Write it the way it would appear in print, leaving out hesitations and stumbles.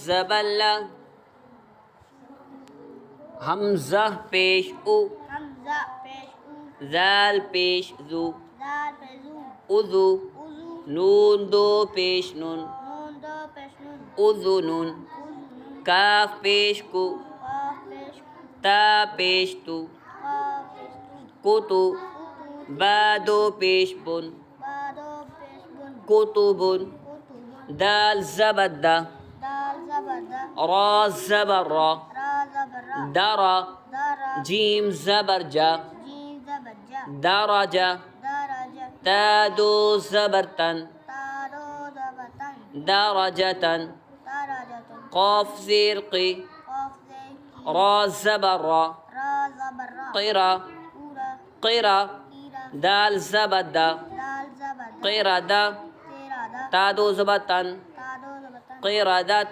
زبلا हमजा पेश उ हमजा पेश उ जाल पेश जू दाल पे जू उजू उजू नून दो पेश नून नून दो पेश नून उजू नून उजू नून काफ पेश कु काफ पेश ता पेश तू काफ पेश कुतु कुतु बा दो पेश बुन बादो पेश बुन कुतुबुन कुतुबुन दाल जबद्दा दाल जबरदा रा जबर्रा रा जबरा दरा दारा जीम जबरजा जीम जबरजा दरजा दराजा تا دو زبرتن तारो जबतन درجة दराजतन قاف زرقي काफ से را زبرة रा जबरा قرا पूरा قرا कीरा دال زبدة दाल जबरदा قردة तेरा दा تا دو زبتن तादो जबतन قردة